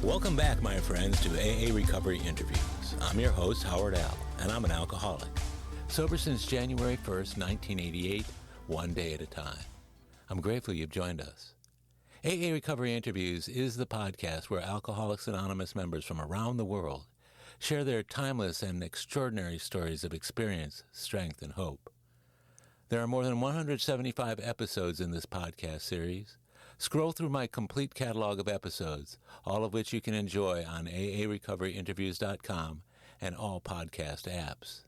Welcome back, my friends, to AA Recovery Interviews. I'm your host, Howard Al, and I'm an alcoholic. Sober since January 1st, 1988, one day at a time. I'm grateful you've joined us. AA Recovery Interviews is the podcast where Alcoholics Anonymous members from around the world share their timeless and extraordinary stories of experience, strength, and hope. There are more than 175 episodes in this podcast series. Scroll through my complete catalog of episodes, all of which you can enjoy on aarecoveryinterviews.com and all podcast apps.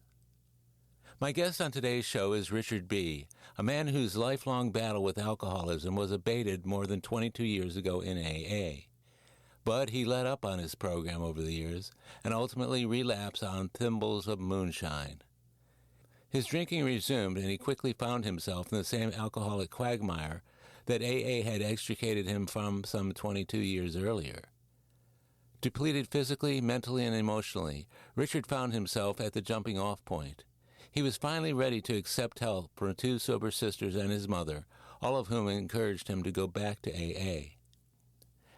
My guest on today's show is Richard B., a man whose lifelong battle with alcoholism was abated more than 22 years ago in AA. But he let up on his program over the years and ultimately relapsed on thimbles of moonshine. His drinking resumed, and he quickly found himself in the same alcoholic quagmire that AA had extricated him from some 22 years earlier. Depleted physically, mentally, and emotionally, Richard found himself at the jumping-off point. He was finally ready to accept help from two sober sisters and his mother, all of whom encouraged him to go back to AA.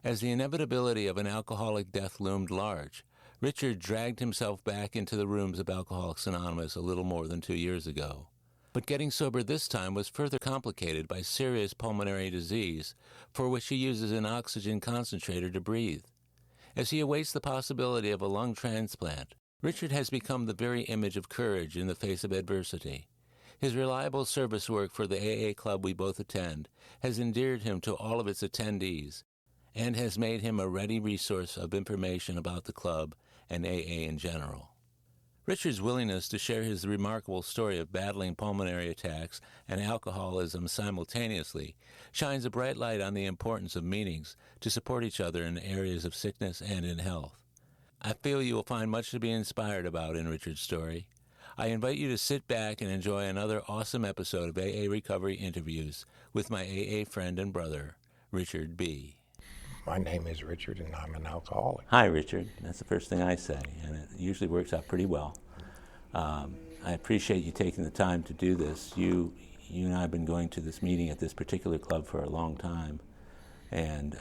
As the inevitability of an alcoholic death loomed large, Richard dragged himself back into the rooms of Alcoholics Anonymous a little more than 2 years ago. But getting sober this time was further complicated by serious pulmonary disease, for which he uses an oxygen concentrator to breathe. As he awaits the possibility of a lung transplant, Richard has become the very image of courage in the face of adversity. His reliable service work for the AA club we both attend has endeared him to all of its attendees and has made him a ready resource of information about the club and AA in general. Richard's willingness to share his remarkable story of battling pulmonary attacks and alcoholism simultaneously shines a bright light on the importance of meetings to support each other in areas of sickness and in health. I feel you will find much to be inspired about in Richard's story. I invite you to sit back and enjoy another awesome episode of AA Recovery Interviews with my AA friend and brother, Richard B. My name is Richard, and I'm an alcoholic. Hi, Richard. That's the first thing I say, and it usually works out pretty well. I appreciate you taking the time to do this. You and I have been going to this meeting at this particular club for a long time, and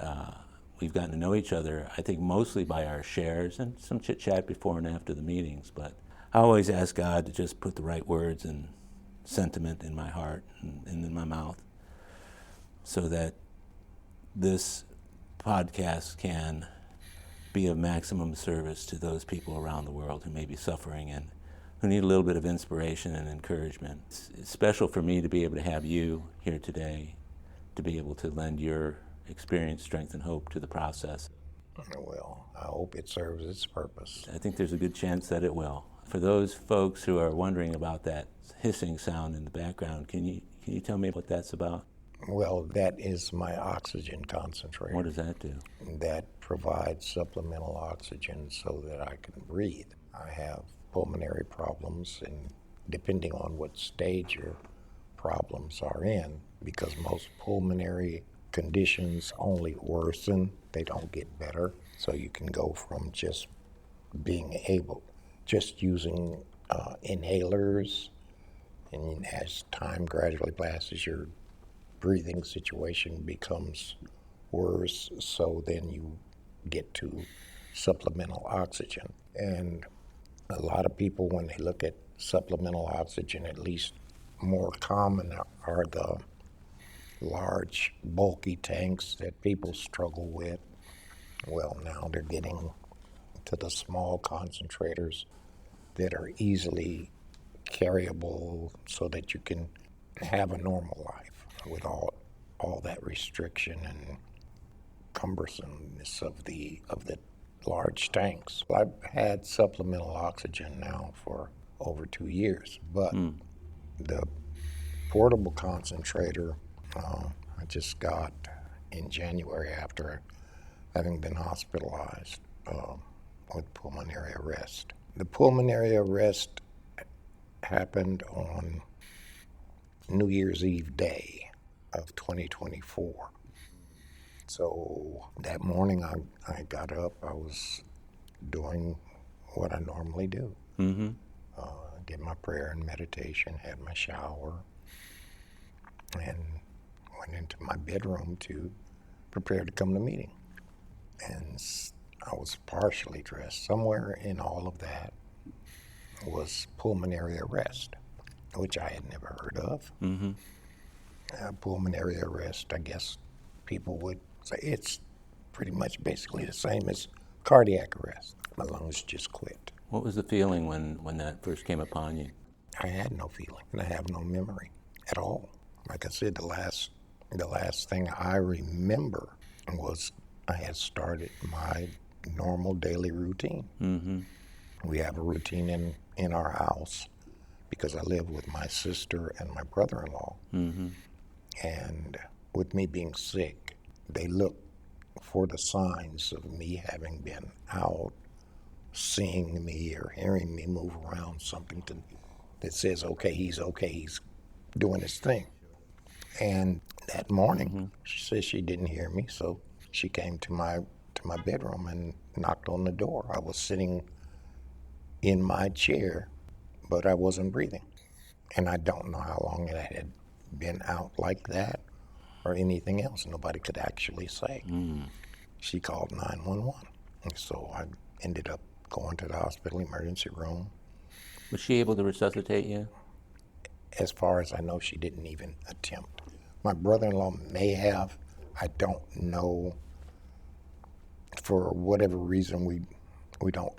we've gotten to know each other, I think, mostly by our shares and some chit-chat before and after the meetings. But I always ask God to just put the right words and sentiment in my heart and in my mouth so that this podcast can be of maximum service to those people around the world who may be suffering and who need a little bit of inspiration and encouragement. It's special for me to be able to have you here today, to be able to lend your experience, strength, and hope to the process. Well, I hope it serves its purpose. I think there's a good chance that it will. For those folks who are wondering about that hissing sound in the background, can you tell me what that's about? Well, that is my oxygen concentrator. What does that do? That provides supplemental oxygen so that I can breathe. I have pulmonary problems, and depending on what stage your problems are in, because most pulmonary conditions only worsen, they don't get better. So you can go from just using inhalers, and as time gradually passes, your breathing situation becomes worse, so then you get to supplemental oxygen. And a lot of people, when they look at supplemental oxygen, at least more common are the large, bulky tanks that people struggle with. Well, now they're getting to the small concentrators that are easily carryable so that you can have a normal life with all that restriction and cumbersomeness of the large tanks. I've had supplemental oxygen now for over 2 years, but the portable concentrator I just got in January after having been hospitalized with pulmonary arrest. The pulmonary arrest happened on New Year's Eve day of 2024. So that morning I got up, I was doing what I normally do. Did my prayer and meditation, had my shower, and went into my bedroom to prepare to come to meeting. And I was partially dressed. Somewhere in all of that was pulmonary arrest, which I had never heard of. Mm-hmm. Pulmonary arrest, I guess people would say it's pretty much basically the same as cardiac arrest. My lungs just quit. What was the feeling when that first came upon you? I had no feeling, and I have no memory at all. Like I said, the last thing I remember was I had started my normal daily routine. Mm-hmm. We have a routine in our house because I live with my sister and my brother-in-law. Mm-hmm. And with me being sick, they look for the signs of me having been out, seeing me or hearing me move around, something that says, okay, he's doing his thing. And that morning, she said she didn't hear me, so she came to my bedroom and knocked on the door. I was sitting in my chair, but I wasn't breathing. And I don't know how long it had been out like that or anything else. Nobody could actually say. She called 911. And so I ended up going to the hospital emergency room. Was she able to resuscitate you? As far as I know, she didn't even attempt. My brother-in-law may have. I don't know. For whatever reason, we don't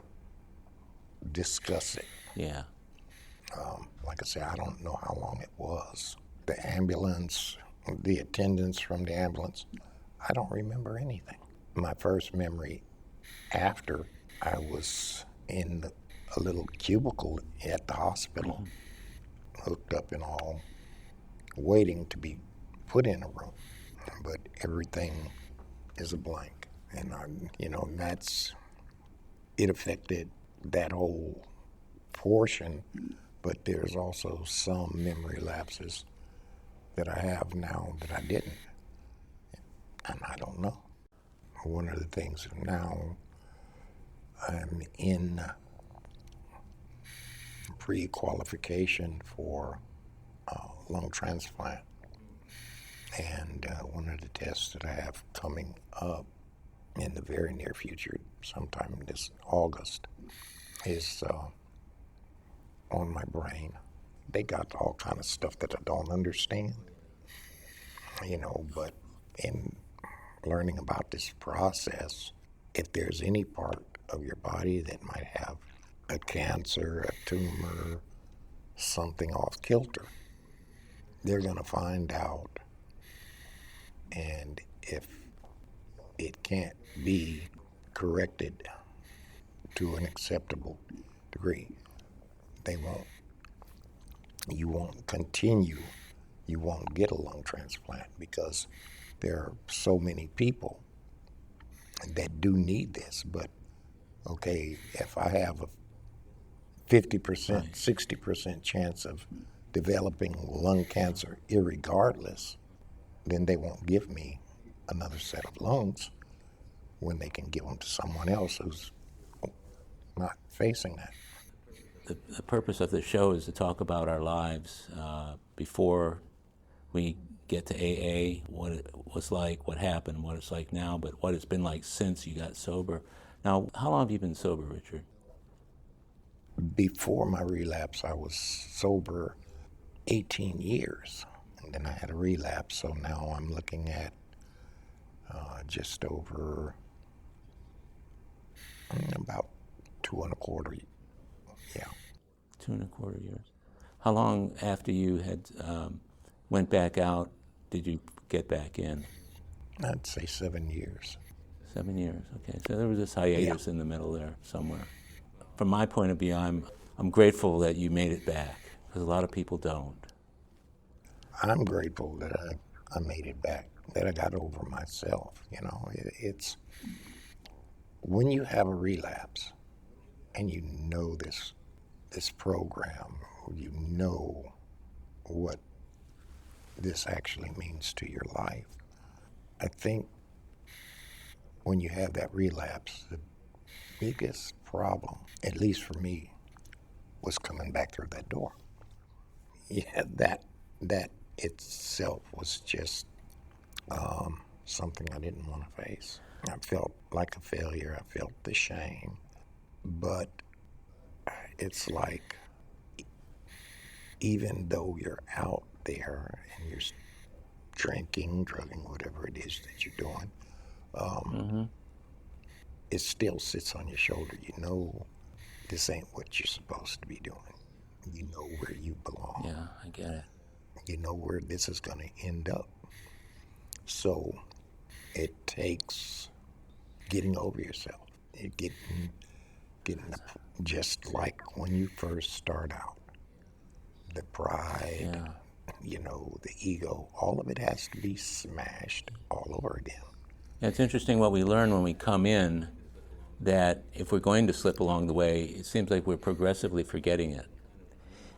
discuss it. Yeah. Like I said, I don't know how long it was. The ambulance, the attendants from the ambulance, I don't remember anything. My first memory after I was in a little cubicle at the hospital, hooked up and all, waiting to be put in a room. But everything is a blank. And, it affected that whole portion, but there's also some memory lapses that I have now that I didn't. And I don't know. One of the things now, I'm in pre-qualification for lung transplant. And one of the tests that I have coming up in the very near future, sometime this August, is on my brain. They got all kind of stuff that I don't understand, but in learning about this process, if there's any part of your body that might have a cancer, a tumor, something off kilter, they're going to find out. And if it can't be corrected to an acceptable degree, you won't continue, you won't get a lung transplant because there are so many people that do need this. But okay, if I have a 50%, 60% chance of developing lung cancer irregardless, then they won't give me another set of lungs when they can give them to someone else who's not facing that. The purpose of the show is to talk about our lives before we get to AA, what it was like, what happened, what it's like now, but what it's been like since you got sober. Now, how long have you been sober, Richard? Before my relapse, I was sober 18 years, and then I had a relapse, so now I'm looking at just over about 2.25. Yeah. 2.25 years. How long after you had went back out did you get back in? I'd say 7 years. 7 years, okay. So there was this hiatus in the middle there somewhere. From my point of view, I'm grateful that you made it back, because a lot of people don't. I'm grateful that I made it back, that I got over myself. It's when you have a relapse and you know this program, you know what this actually means to your life. I think when you have that relapse, the biggest problem, at least for me, was coming back through that door. Yeah, that itself was just something I didn't want to face. I felt like a failure. I felt the shame. But it's like, even though you're out there and you're drinking, drugging, whatever it is that you're doing, it still sits on your shoulder. You know this ain't what you're supposed to be doing. You know where you belong. Yeah, I get it. You know where this is going to end up. So it takes getting over yourself. Getting just like when you first start out, the pride, the ego, all of it has to be smashed all over again. Yeah, it's interesting what we learn when we come in, that if we're going to slip along the way, it seems like we're progressively forgetting it.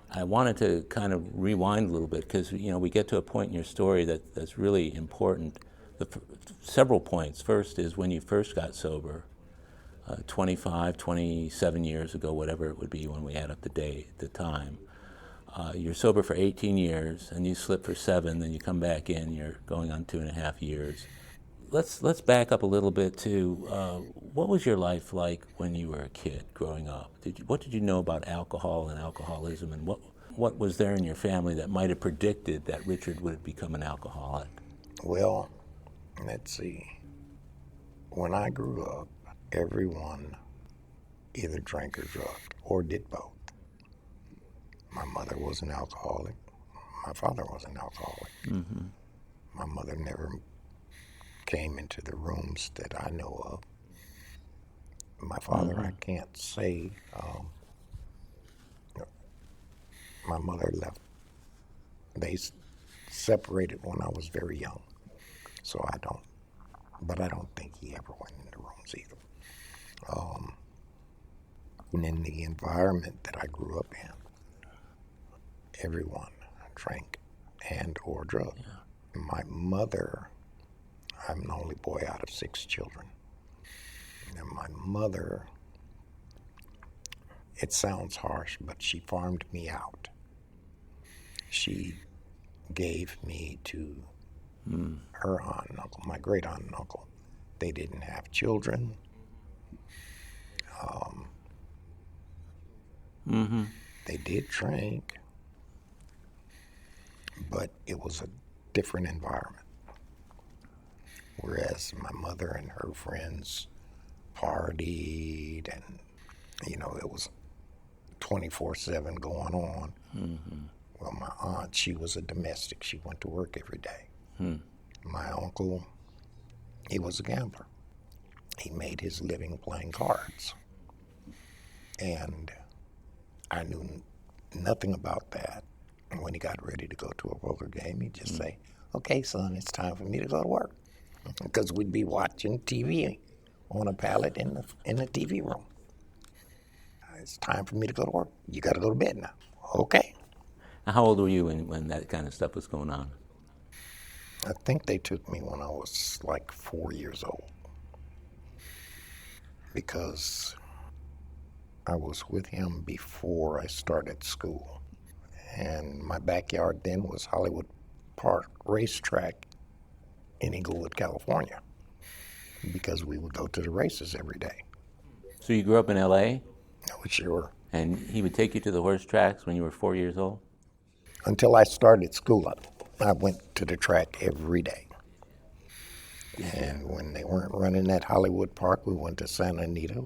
I wanted to kind of rewind a little bit because, we get to a point in your story that's really important. Several points. First is when you first got sober, 25, 27 years ago, whatever it would be when we add up the time. You're sober for 18 years, and you slip for 7, then you come back in, you're going on 2.5 years. Let's back up a little bit to what was your life like when you were a kid growing up? What did you know about alcohol and alcoholism, and what was there in your family that might have predicted that Richard would become an alcoholic? Well, let's see. When I grew up, everyone either drank or drugged or did both. My mother was an alcoholic. My father was an alcoholic. Mm-hmm. My mother never came into the rooms that I know of. My father, I can't say. My mother left. They separated when I was very young, so I don't think he ever went in the rooms either. And in the environment that I grew up in, everyone drank and or drugged. Yeah. My mother, I'm the only boy out of 6 children. And my mother, it sounds harsh, but she farmed me out. She gave me to her aunt and uncle, my great aunt and uncle. They didn't have children. They did drink, but it was a different environment. Whereas my mother and her friends partied, and it was 24/7 going on. Well, my aunt, she was a domestic. She went to work every day. My uncle, he was a gambler. He made his living playing cards. And I knew nothing about that. And when he got ready to go to a poker game, he'd just say, "Okay, son, it's time for me to go to work." Because we'd be watching TV on a pallet in the TV room. "It's time for me to go to work. You got to go to bed now." "Okay." How old were you when that kind of stuff was going on? I think they took me when I was like 4 years old, because I was with him before I started school. And my backyard then was Hollywood Park Racetrack in Inglewood, California, because we would go to the races every day. So you grew up in L.A.? Oh, sure. And he would take you to the horse tracks when you were 4 years old? Until I started school, I went to the track every day. And when they weren't running at Hollywood Park, we went to Santa Anita.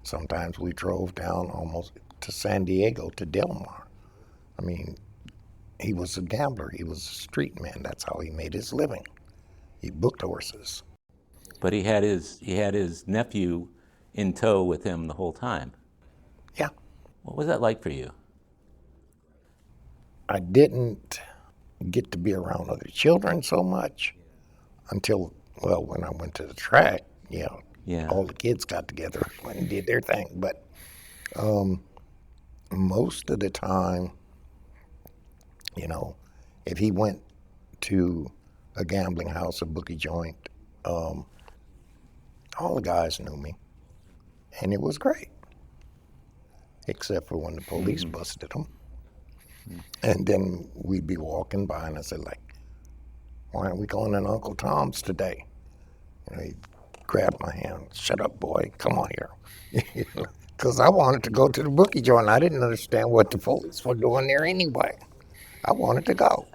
Sometimes we drove down almost to San Diego, to Del Mar. I mean, he was a gambler. He was a street man. That's how he made his living. He booked horses. But he had his nephew in tow with him the whole time. Yeah. What was that like for you? I didn't get to be around other children so much until, when I went to the track, all the kids got together and did their thing. But most of the time, if he went to a gambling house, a bookie joint, all the guys knew me, and it was great, except for when the police busted him. And then we'd be walking by, and I said, "Why aren't we going to Uncle Tom's today?" He grabbed my hand. Shut up, boy. Come on here. Because I wanted to go to the bookie joint. I didn't understand what the police were doing there anyway. I wanted to go.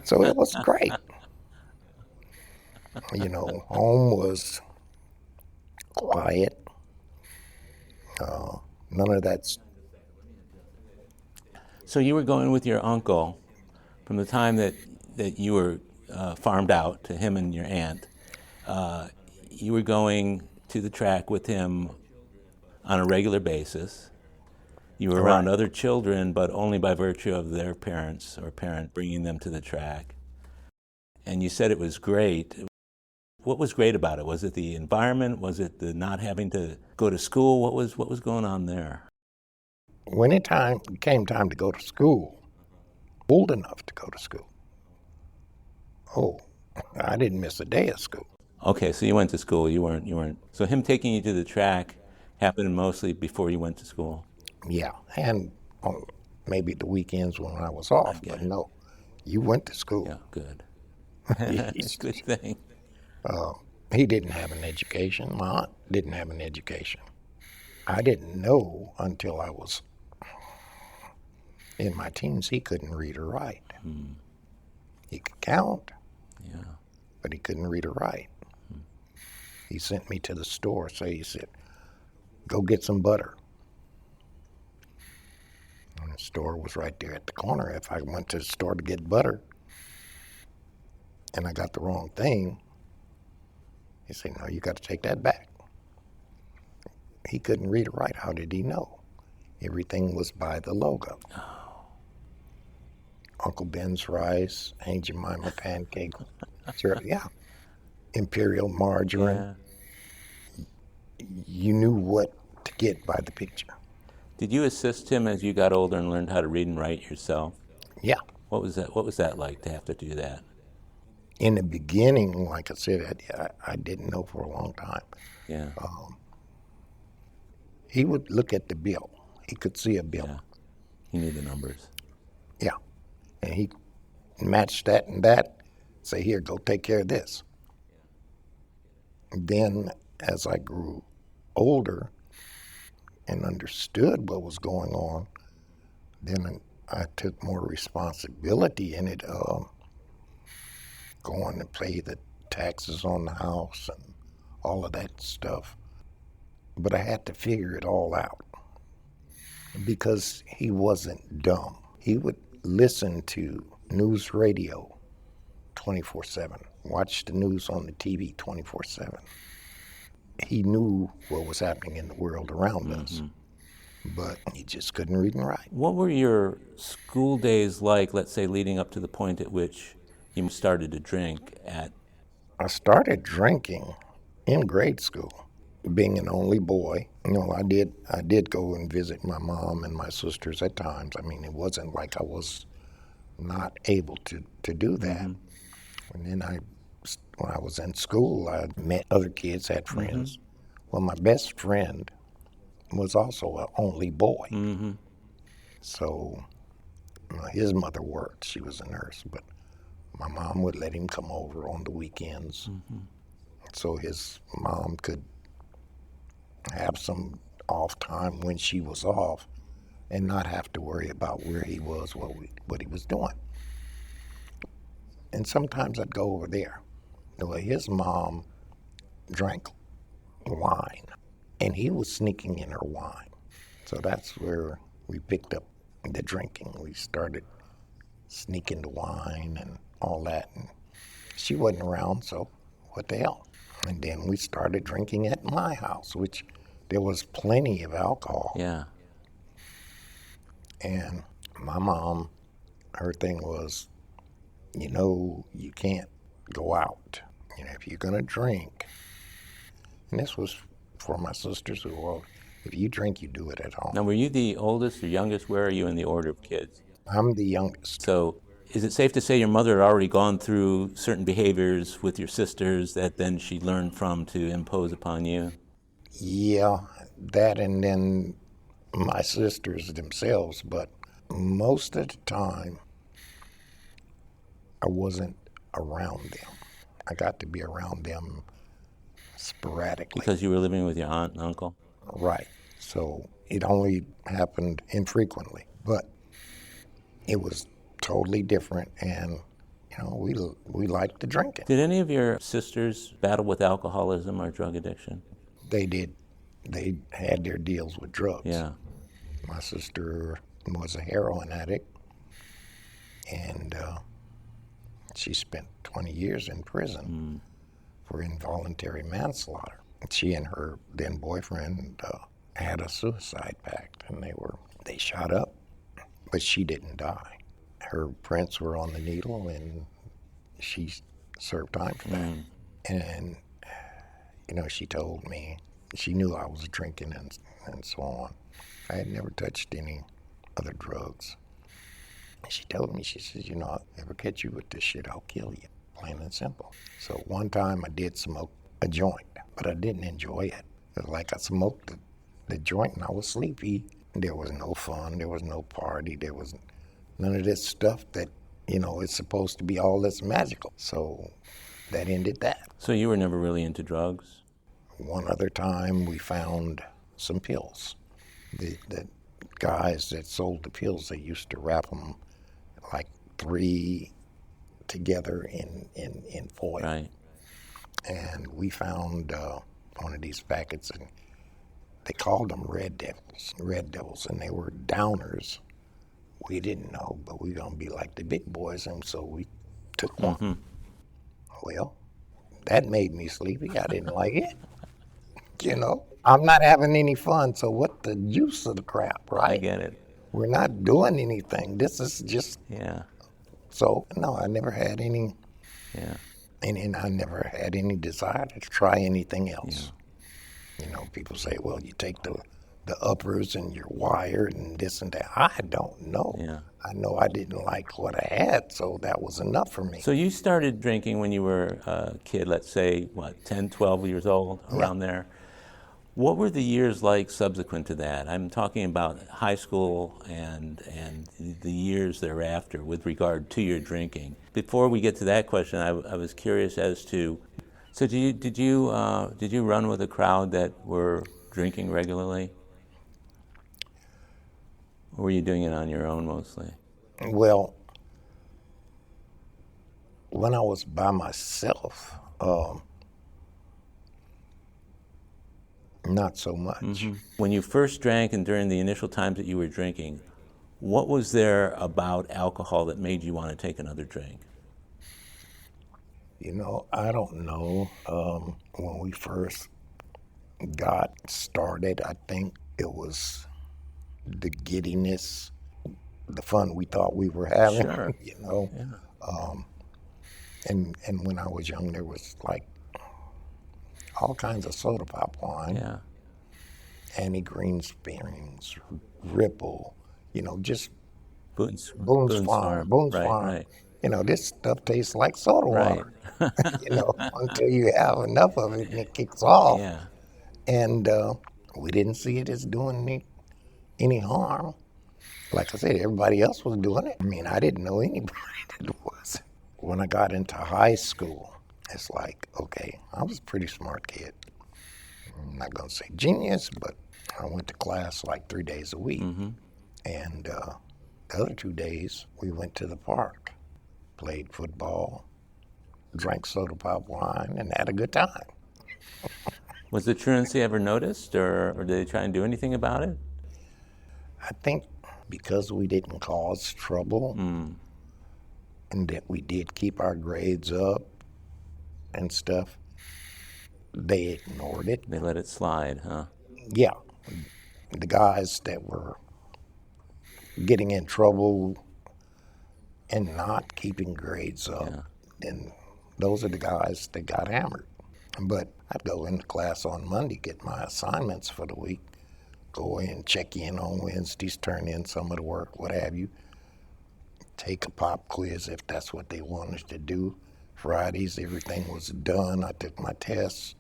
So it was great. Home was quiet. None of that. So you were going with your uncle from the time that you were farmed out to him and your aunt. You were going to the track with him on a regular basis. You were around other children, but only by virtue of their parents or parent bringing them to the track. And you said it was great. What was great about it? Was it the environment? Was it the not having to go to school? What was going on there? When it came time to go to school, old enough to go to school, I didn't miss a day of school. Okay, so you went to school. You weren't. So him taking you to the track happened mostly before you went to school. Yeah, and on maybe the weekends when I was off. But no, you went to school. Yeah, good. That's a good thing. He didn't have an education. My aunt didn't have an education. I didn't know until I was in my teens he couldn't read or write. He could count, but he couldn't read or write. He sent me to the store, so he said, go get some butter. And the store was right there at the corner. If I went to the store to get butter and I got the wrong thing, he said, no, you got to take that back. He couldn't read or write. How did he know? Everything was by the logo. Uncle Ben's rice, Aunt Jemima pancake, Imperial margarine. You knew what to get by the picture. Did you assist him as you got older and learned how to read and write yourself? Yeah. What was that like to have to do that? In the beginning, like I said, I didn't know for a long time. Yeah. He would look at the bill. He could see a bill. Yeah. He knew the numbers. Yeah. And he matched that and that, say, here, go take care of this. Then as I grew older and understood what was going on, then I took more responsibility in it, going to pay the taxes on the house and all of that stuff. But I had to figure it all out because he wasn't dumb. He would listen to news radio 24/7, watch the news on the TV 24/7. He knew what was happening in the world around us, but he just couldn't read and write. What were your school days like, let's say, leading up to the point at which you started to drink at? I started drinking in grade school. Being an only boy, I did go and visit my mom and my sisters at times. I mean, it wasn't like I was not able to do that. And then when I was in school, I met other kids, had friends. Well, my best friend was also an only boy. So his mother worked. She was a nurse, but my mom would let him come over on the weekends. So his mom could have some off time when she was off and not have to worry about where he was, what he was doing. And sometimes I'd go over there. Well, his mom drank wine, and he was sneaking in her wine. So that's where we picked up the drinking. We started sneaking the wine and all that. And she wasn't around, so what the hell? And then we started drinking at my house, which there was plenty of alcohol. Yeah. And my mom, her thing was, you can't go out. If you're going to drink, and this was for my sisters who were, if you drink, you do it at home. Now, were you the oldest or youngest? Where are you in the order of kids? I'm the youngest. So is it safe to say your mother had already gone through certain behaviors with your sisters that then she learned from to impose upon you? Yeah, that and then my sisters themselves, but most of the time I wasn't around them. I got to be around them sporadically. Because you were living with your aunt and uncle? Right. So it only happened infrequently, but it was totally different, and we liked to drink it. Did any of your sisters battle with alcoholism or drug addiction? They did. They had their deals with drugs. Yeah. My sister was a heroin addict, and she spent 20 years in prison for involuntary manslaughter. She and her then boyfriend had a suicide pact, and they shot up, but she didn't die. Her prints were on the needle, and she served time for that. And she told me she knew I was drinking and so on. I had never touched any other drugs. She told me, she says, if I ever catch you with this shit, I'll kill you, plain and simple. So one time I did smoke a joint, but I didn't enjoy it. It was like I smoked the joint and I was sleepy. There was no fun, there was no party, there was none of this stuff that, it's supposed to be all this magical. So that ended that. So you were never really into drugs? One other time we found some pills. The guys that sold the pills, they used to wrap them like 3 together in foil. Right. And we found one of these packets, and they called them Red Devils, and they were downers. We didn't know, but we were going to be like the big boys, and so we took one. Well, that made me sleepy. I didn't like it. I'm not having any fun, so what the use of the crap, right? I get it. We're not doing anything. This is just... Yeah. So, no, I never had any... Yeah. And I never had any desire to try anything else. Yeah. People say, well, you take the uppers and you're wired and this and that. I don't know. Yeah. I know I didn't like what I had, so that was enough for me. So you started drinking when you were a kid, let's say, 10, 12 years old, around there. What were the years like subsequent to that? I'm talking about high school and the years thereafter with regard to your drinking. Before we get to that question, I was curious as to, so did you run with a crowd that were drinking regularly? Or were you doing it on your own mostly? Well, when I was by myself, not so much. Mm-hmm. When you first drank and during the initial times that you were drinking, what was there about alcohol that made you want to take another drink? I don't know. When we first got started, I think it was the giddiness, the fun we thought we were having. Sure. Yeah. And when I was young, there was like all kinds of soda pop wine. Yeah. Annie Green Spearings, Ripple, just Boone's Farm. Right. This stuff tastes like soda water. Right. Until you have enough of it and it kicks off. Yeah. And we didn't see it as doing any harm. Like I said, everybody else was doing it. I mean, I didn't know anybody that was. When I got into high school, it's like, okay, I was a pretty smart kid. I'm not going to say genius, but I went to class like 3 days a week. Mm-hmm. And the other 2 days, we went to the park, played football, drank soda pop wine, and had a good time. Was the truancy ever noticed, or did they try and do anything about it? I think because we didn't cause trouble and that we did keep our grades up and stuff, they ignored it. They let it slide, huh? Yeah. The guys that were getting in trouble and not keeping grades up, then those are the guys that got hammered. But I'd go into class on Monday, get my assignments for the week, go in, check in on Wednesdays, turn in some of the work, what have you, take a pop quiz if that's what they wanted to do. Fridays, everything was done. I took my tests.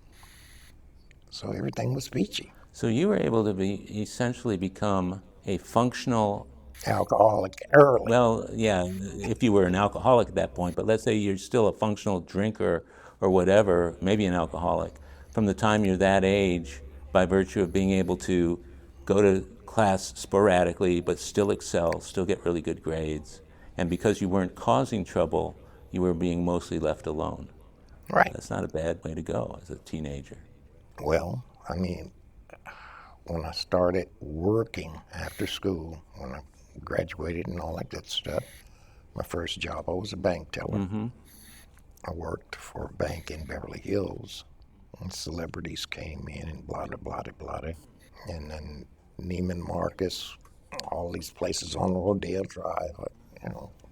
So everything was peachy. So you were able to essentially become a functional alcoholic early. Well, yeah, if you were an alcoholic at that point, but let's say you're still a functional drinker or whatever, maybe an alcoholic, from the time you're that age, by virtue of being able to go to class sporadically but still excel, still get really good grades, and because you weren't causing trouble, you were being mostly left alone. Right. That's not a bad way to go as a teenager. Well, I mean, when I started working after school, when I graduated and all that good stuff, my first job, I was a bank teller. I worked for a bank in Beverly Hills, and celebrities came in and blah, blah, blah, blah. And then Neiman Marcus, all these places on Rodeo Drive,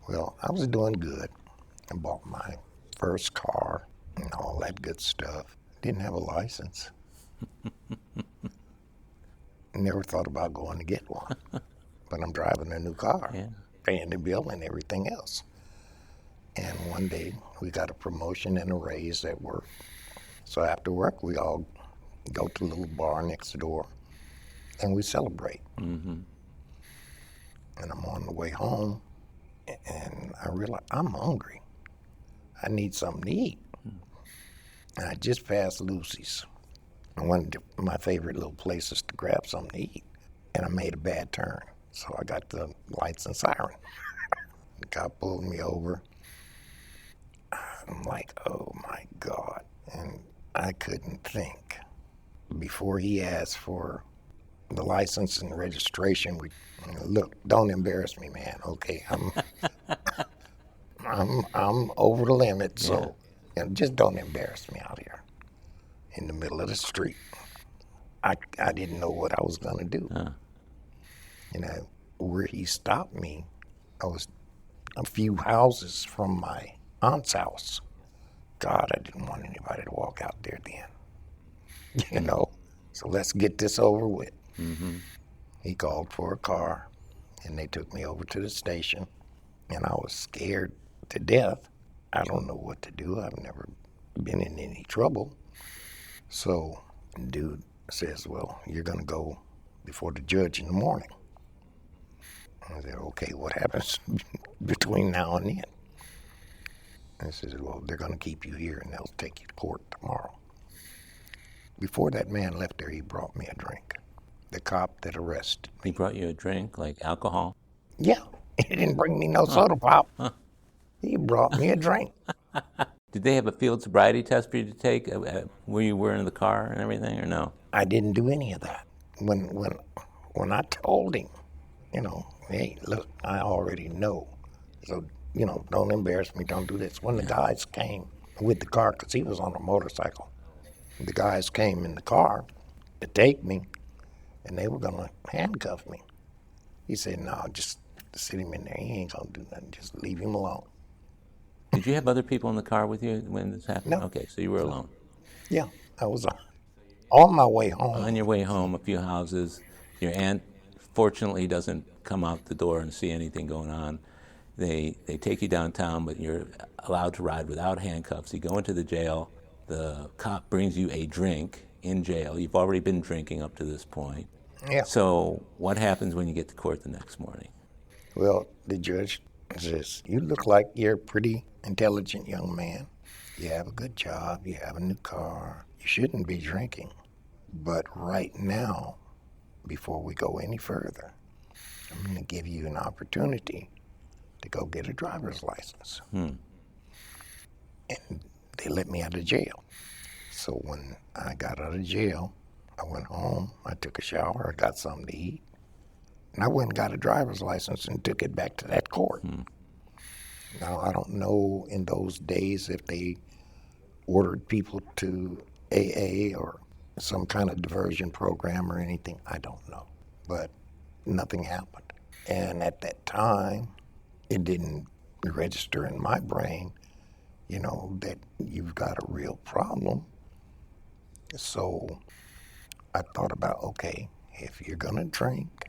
Well, I was doing good. I bought my first car and all that good stuff. Didn't have a license. Never thought about going to get one. But I'm driving a new car, paying the bill and everything else. And one day we got a promotion and a raise at work. So after work, we all go to a little bar next door and we celebrate. And I'm on the way home and I realize I'm hungry. I need something to eat. And I just passed Lucy's, one of my favorite little places to grab something to eat. And I made a bad turn. So I got the lights and siren. The cop pulled me over. I'm like, oh my God. And I couldn't think. Before he asked for the license and registration, look, don't embarrass me, man. Okay, I'm over the limit, so just don't embarrass me out here in the middle of the street. I didn't know what I was gonna do. Where he stopped me, I was a few houses from my aunt's house. God, I didn't want anybody to walk out there then. So let's get this over with. He called for a car, and they took me over to the station, and I was scared to death. I don't know what to do. I've never been in any trouble. So the dude says, well, you're going to go before the judge in the morning. I said, okay, what happens between now and then? And he says, well, they're going to keep you here and they'll take you to court tomorrow. Before that man left there, he brought me a drink. The cop that arrested me. He brought you a drink, like alcohol? Yeah, he didn't bring me no soda pop. He brought me a drink. Did they have a field sobriety test for you to take where you were in the car and everything, or no? I didn't do any of that. When I told him, hey, look, I already know. So, don't embarrass me, don't do this. When the guys came with the car, because he was on a motorcycle, the guys came in the car to take me, and they were going to handcuff me. He said, no, just sit him in there. He ain't going to do nothing. Just leave him alone. Did you have other people in the car with you when this happened? No. Okay, so you were alone. Yeah, I was on my way home. On your way home, a few houses. Your aunt, fortunately, doesn't come out the door and see anything going on. They take you downtown, but you're allowed to ride without handcuffs. You go into the jail. The cop brings you a drink in jail. You've already been drinking up to this point. Yeah. So what happens when you get to court the next morning? Well, the judge says, you look like you're a pretty intelligent young man. You have a good job. You have a new car. You shouldn't be drinking. But right now, before we go any further, I'm going to give you an opportunity to go get a driver's license. And they let me out of jail. So when I got out of jail, I went home, I took a shower, I got something to eat, and I went and got a driver's license and took it back to that court. Now, I don't know in those days if they ordered people to AA or some kind of diversion program or anything. I don't know. But nothing happened. And at that time, it didn't register in my brain, that you've got a real problem. So I thought about, okay, if you're going to drink,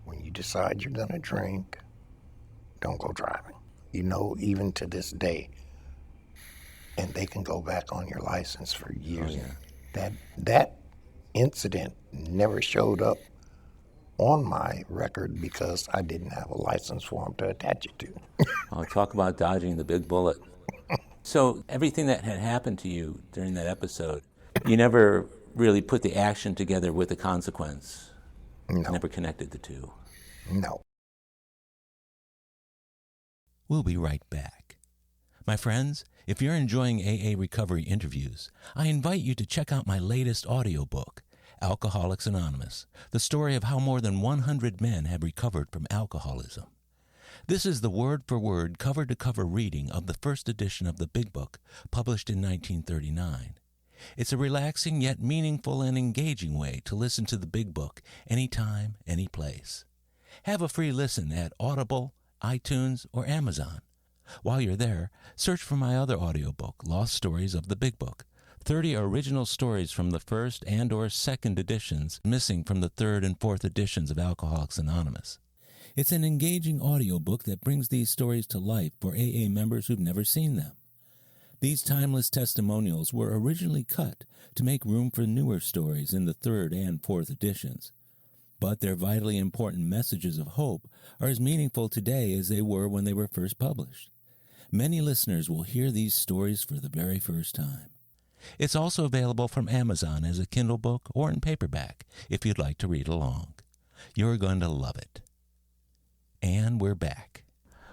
when you decide you're going to drink, don't go driving. Even to this day, and they can go back on your license for years. That incident never showed up on my record because I didn't have a license form to attach it to. I'll talk about dodging the big bullet. So everything that had happened to you during that episode, You never really put the action together with the consequence. No. Never connected the two. No. We'll be right back. My friends, if you're enjoying AA recovery interviews, I invite you to check out my latest audiobook, Alcoholics Anonymous, the story of how more than 100 men have recovered from alcoholism. This is the word-for-word, cover-to-cover reading of the first edition of the Big Book, published in 1939. It's a relaxing yet meaningful and engaging way to listen to the Big Book anytime, any place. Have a free listen at Audible, iTunes, or Amazon. While you're there, search for my other audiobook, Lost Stories of the Big Book, 30 original stories from the first and or second editions missing from the third and fourth editions of Alcoholics Anonymous. It's an engaging audiobook that brings these stories to life for AA members who've never seen them. These timeless testimonials were originally cut to make room for newer stories in the third and fourth editions. But their vitally important messages of hope are as meaningful today as they were when they were first published. Many listeners will hear these stories for the very first time. It's also available from Amazon as a Kindle book or in paperback if you'd like to read along. You're going to love it. And we're back.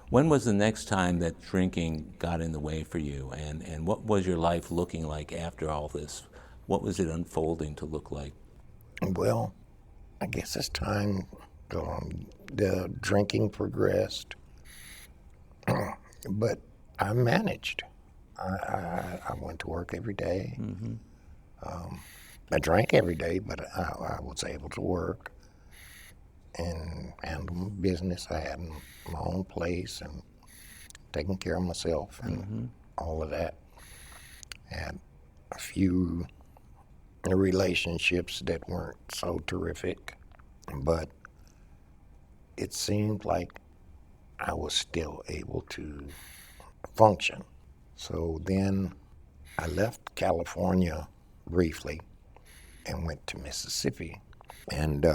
When was the next time that drinking got in the way for you? And what was your life looking like after all this? What was it unfolding to look like? Well, I guess as time gone on, the drinking progressed. But I managed. I went to work every day. Mm-hmm. I drank every day, but I was able to work and handle my business. I had my own place and taking care of myself and all of that. Had a few relationships that weren't so terrific, but it seemed like I was still able to function. So then I left California briefly and went to Mississippi, and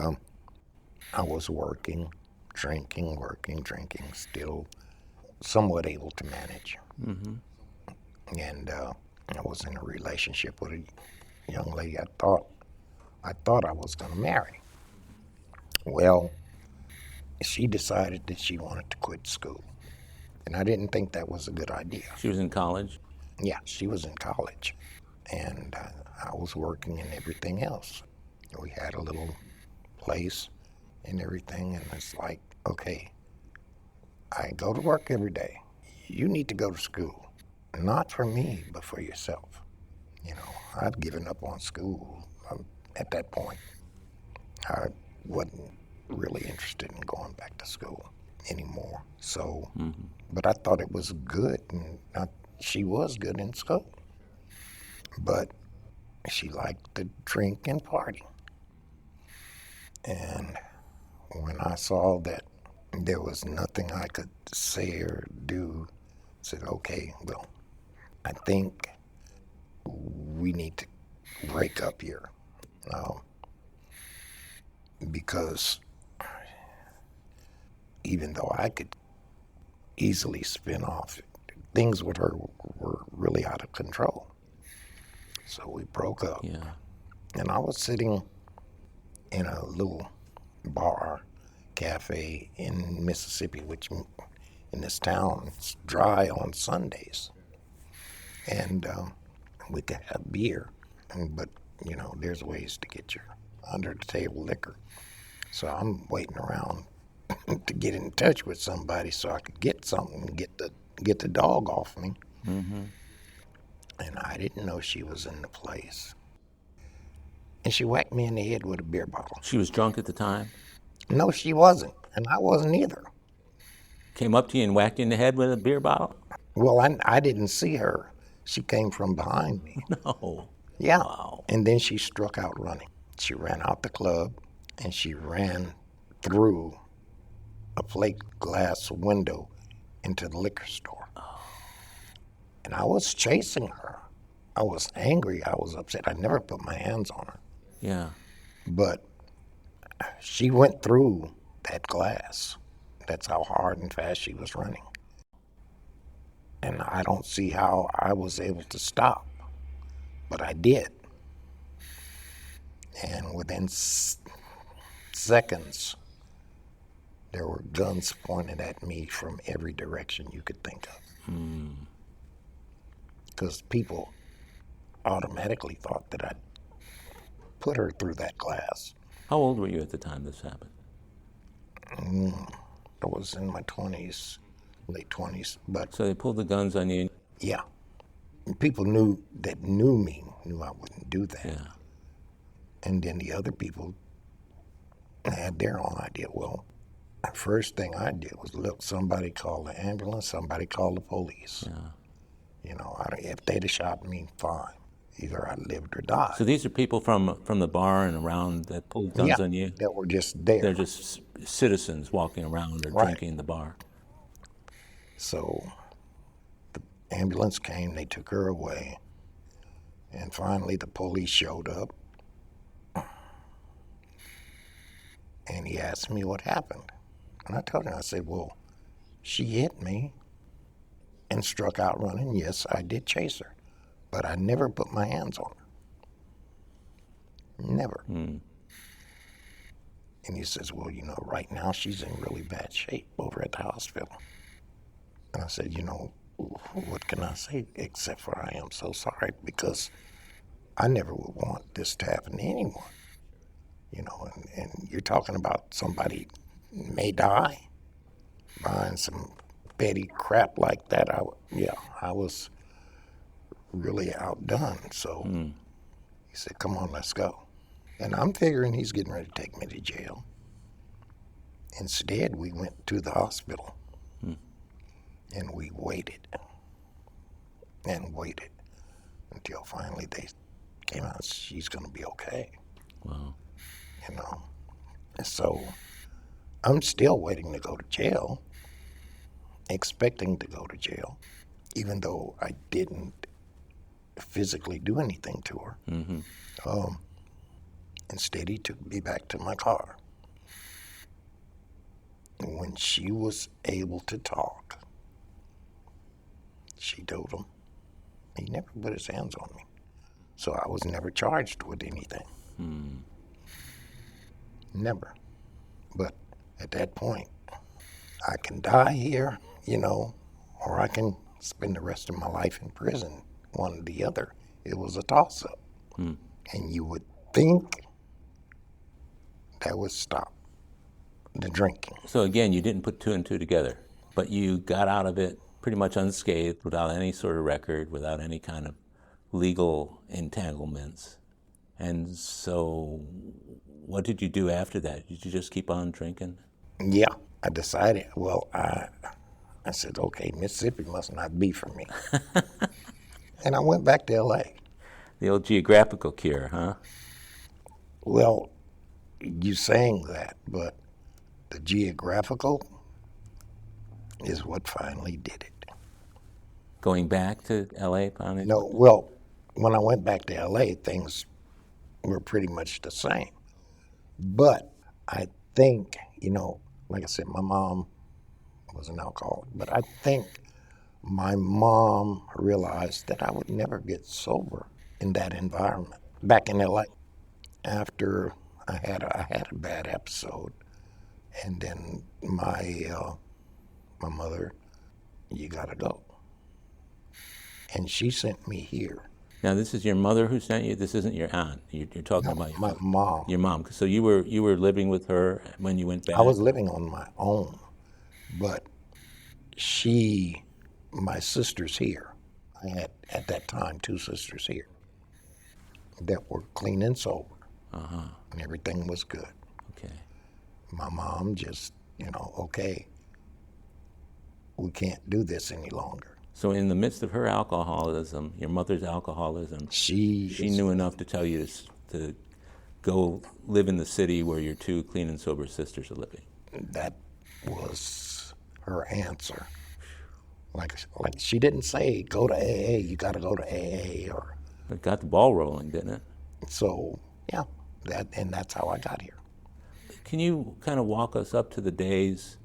I was working, drinking, still somewhat able to manage. Mm-hmm. And I was in a relationship with a young lady I thought I was going to marry. Well, she decided that she wanted to quit school, and I didn't think that was a good idea. She was in college? Yeah, she was in college, and I was working and everything else. We had a little place and everything, and it's like, okay, I go to work every day. You need to go to school, not for me, but for yourself. You know, I'd given up on school at that point. I wasn't really interested in going back to school anymore. So, but I thought it was good, and she was good in school. But she liked to drink and party. And when I saw that there was nothing I could say or do, I said, okay, well, I think we need to break up here. Because even though I could easily spin off, things with her were really out of control. So we broke up. Yeah. And I was sitting in a little bar, cafe in Mississippi, which in this town, it's dry on Sundays. And we could have beer, but, you know, there's ways to get your under-the-table liquor. So I'm waiting around to get in touch with somebody so I could get something, get the dog off me. Mm-hmm. And I didn't know she was in the place. And she whacked me in the head with a beer bottle. She was drunk at the time? No, she wasn't, and I wasn't either. Came up to you and whacked you in the head with a beer bottle? Well, I didn't see her. She came from behind me. No. Yeah. Wow. And then she struck out running. She ran out the club, and she ran through a plate glass window into the liquor store. Oh. And I was chasing her. I was angry. I was upset. I never put my hands on her. Yeah. But she went through that glass. That's how hard and fast she was running. And I don't see how I was able to stop, but I did. And within seconds, there were guns pointed at me from every direction you could think of. Because people automatically thought that I'd put her through that glass. How old were you at the time this happened? I was in my 20s, late 20s, but So they pulled the guns on you? yeah. And people knew me knew I wouldn't do that. Yeah. And then the other people had their own idea. Well, the first thing I did was, look, somebody called the ambulance, somebody called the police. Yeah. You know, if they'd have shot me, fine. Either I lived or died. So these are people from the bar and around that pulled guns on you? That were just there. They're just citizens walking around or drinking in the bar. So the ambulance came, they took her away, and finally the police showed up. And he asked me what happened. And I told him, I said, well, she hit me and struck out running. Yes, I did chase her, but I never put my hands on her. Never. And he says, well, you know, right now she's in really bad shape over at the hospital. And I said, you know, what can I say except for I am so sorry, because I never would want this to happen to anyone. You know, and you're talking about somebody may die buying some petty crap like that. I was really outdone. So he said, come on, let's go. And I'm figuring he's getting ready to take me to jail. Instead, we went to the hospital and we waited and waited until finally they came out, she's going to be okay. Wow. You know, so I'm still waiting to go to jail, expecting to go to jail, even though I didn't physically do anything to her. Instead, he took me back to my car. And when she was able to talk, she told him he never put his hands on me. So I was never charged with anything. Never. But at that point, I can die here, you know, or I can spend the rest of my life in prison, one or the other. It was a toss-up. And you would think that would stop the drinking. So again, you didn't put two and two together, but you got out of it pretty much unscathed, without any sort of record, without any kind of legal entanglements. And so what did you do after that? Did you just keep on drinking? Yeah, I decided, well, I said, okay, Mississippi must not be for me. And I went back to L.A. The old geographical cure, huh? Well, you saying that, but the geographical is what finally did it. Going back to L.A. finally? No, well, when I went back to L.A., things were pretty much the same. But I think, you know, like I said, my mom was an alcoholic, but I think my mom realized that I would never get sober in that environment back in LA. After I had a bad episode, and then my mother, you gotta go, and she sent me here. Now, this is your mother who sent you? This isn't your aunt? You're talking about my mom. Your mom. So you were living with her when you went back? I was living on my own, but my sister's here. I had, at that time, 2 sisters here that were clean and sober, and everything was good. Okay. My mom just, you know, okay, we can't do this any longer. So in the midst of her alcoholism, your mother's alcoholism, She knew enough to tell you to go live in the city where your 2 clean and sober sisters are living. That was her answer. Like she didn't say, go to AA, you got to go to AA, or. It got the ball rolling, didn't it? So, yeah, that's how I got here. Can you kind of walk us up to the days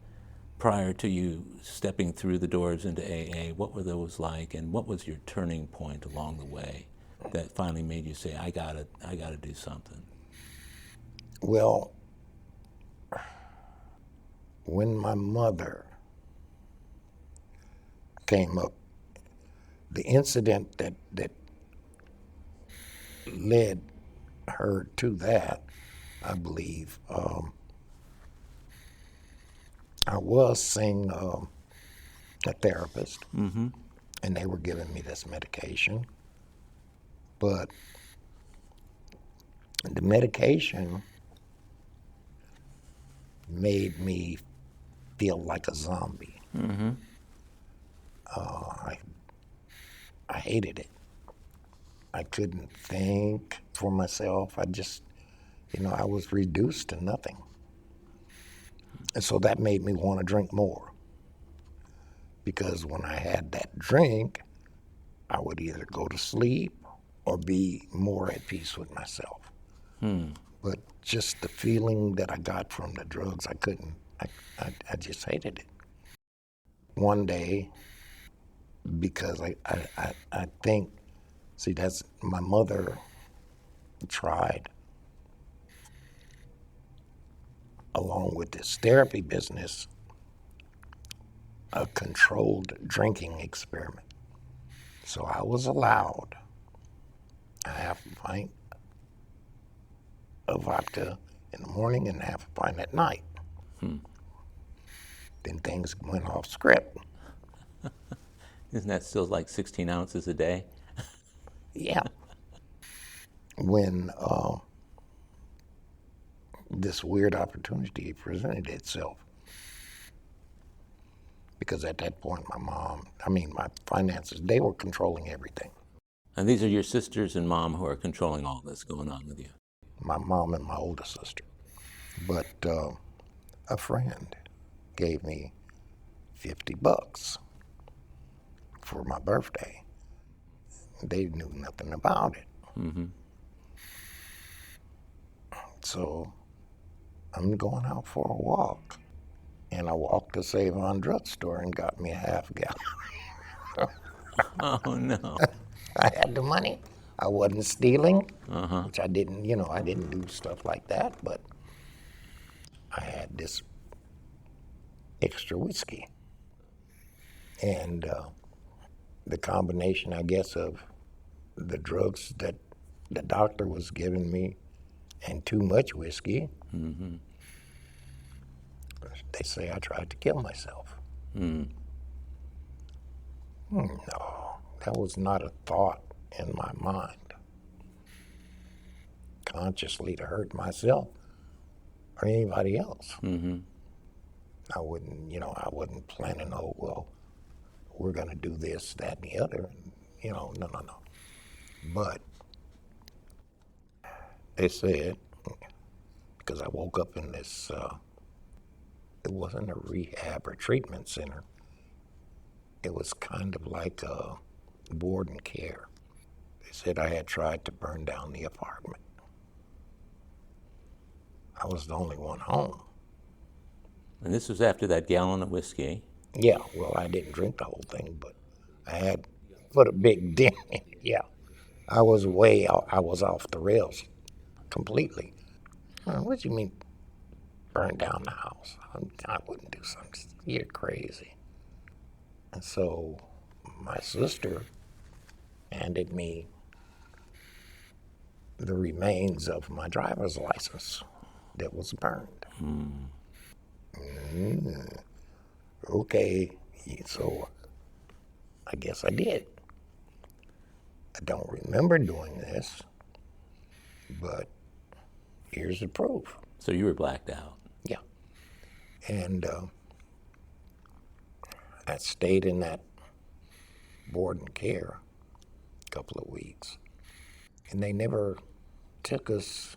prior to you stepping through the doors into AA? What were those like, and what was your turning point along the way that finally made you say, I gotta do something? Well, when my mother came up, the incident that led her to that, I believe, I was seeing a therapist, and they were giving me this medication, but the medication made me feel like a zombie. I hated it. I couldn't think for myself. I just, I was reduced to nothing. And so that made me want to drink more. Because when I had that drink, I would either go to sleep or be more at peace with myself. But just the feeling that I got from the drugs, I couldn't, I just hated it. One day, because I think, see, that's my mother tried, along with this therapy business, a controlled drinking experiment. So I was allowed a half a pint of vodka in the morning and half a pint at night. Then things went off script. Isn't that still like 16 ounces a day? Yeah. When this weird opportunity presented itself, because at that point my finances, they were controlling everything. And these are your sisters and mom who are controlling all this going on with you? My mom and my older sister. But a friend gave me $50 for my birthday. They knew nothing about it. So I'm going out for a walk. And I walked to Save On drugstore and got me a half gallon. Oh, no. I had the money. I wasn't stealing, which I didn't, I didn't do stuff like that, but I had this extra whiskey. And the combination, I guess, of the drugs that the doctor was giving me and too much whiskey, they say I tried to kill myself. No, that was not a thought in my mind. Consciously to hurt myself or anybody else. I wasn't planning, oh, well, we're going to do this, that, and the other. No. But they said, because I woke up in this, it wasn't a rehab or treatment center. It was kind of like a board and care. They said I had tried to burn down the apartment. I was the only one home. And this was after that gallon of whiskey? Yeah, well, I didn't drink the whole thing, but I had put a big dent in it. Yeah, I was off the rails completely. What do you mean burn down the house? I wouldn't do something. You're crazy. And so my sister handed me the remains of my driver's license that was burned. Okay, so I guess I did. I don't remember doing this, but here's the proof. So you were blacked out? Yeah. And I stayed in that board and care a couple of weeks. And they never took us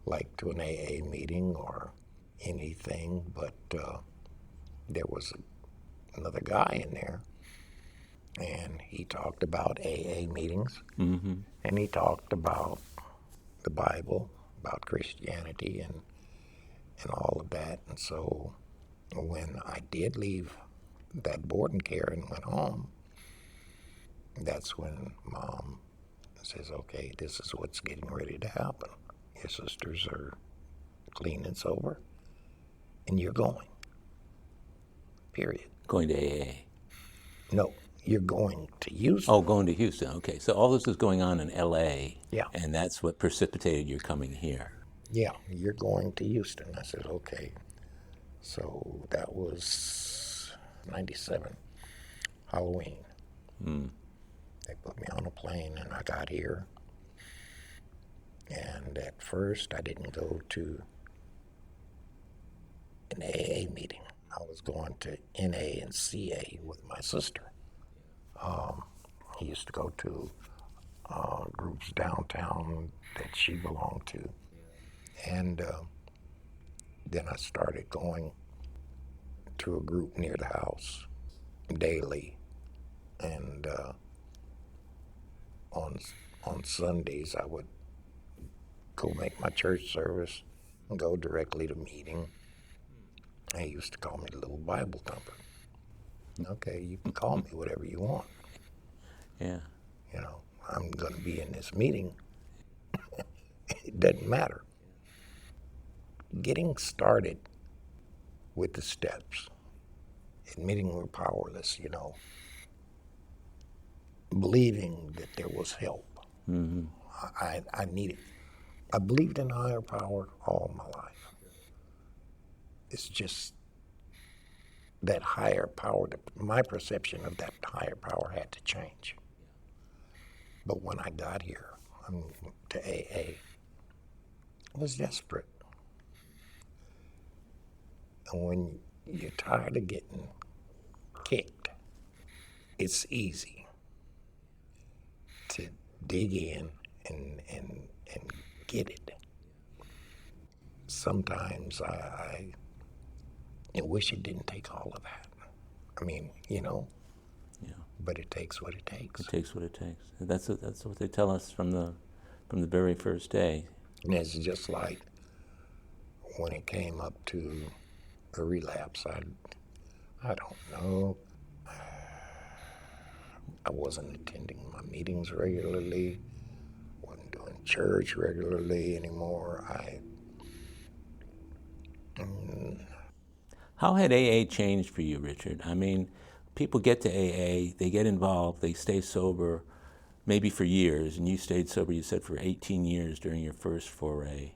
like to an AA meeting or anything, but there was another guy in there, and he talked about AA meetings, and he talked about the Bible, about Christianity, and all of that. And so when I did leave that board and care and went home, that's when Mom says, okay, this is what's getting ready to happen. Your sisters are clean and sober, and you're going. Period. Going to AA. No, you're going to Houston. Oh, going to Houston. Okay, so all this is going on in L.A. Yeah. And that's what precipitated your coming here. Yeah, you're going to Houston. I said, okay. So that was 97, Halloween. They put me on a plane and I got here. And at first I didn't go to an AA meeting. I was going to NA and CA with my sister. He used to go to groups downtown that she belonged to. And then I started going to a group near the house daily. And on Sundays, I would go make my church service and go directly to meeting. And he used to call me the little Bible thumper. Okay, you can call me whatever you want. Yeah. You know, I'm going to be in this meeting. It doesn't matter. Getting started with the steps, admitting we're powerless, you know, believing that there was help. I needed. I believed in a higher power all my life. It's just that higher power, my perception of that higher power had to change. But when I got here to AA, I was desperate. And when you're tired of getting kicked, it's easy to dig in and get it. Sometimes I wish it didn't take all of that. I mean, you know, Yeah. but it takes what it takes. It takes what it takes. That's what they tell us from the very first day. And it's just like when it came up to a relapse, I don't know. I wasn't attending my meetings regularly, wasn't doing church regularly anymore. How had AA changed for you, Richard? I mean, people get to AA, they get involved, they stay sober, maybe for years, and you stayed sober, you said, for 18 years during your first foray,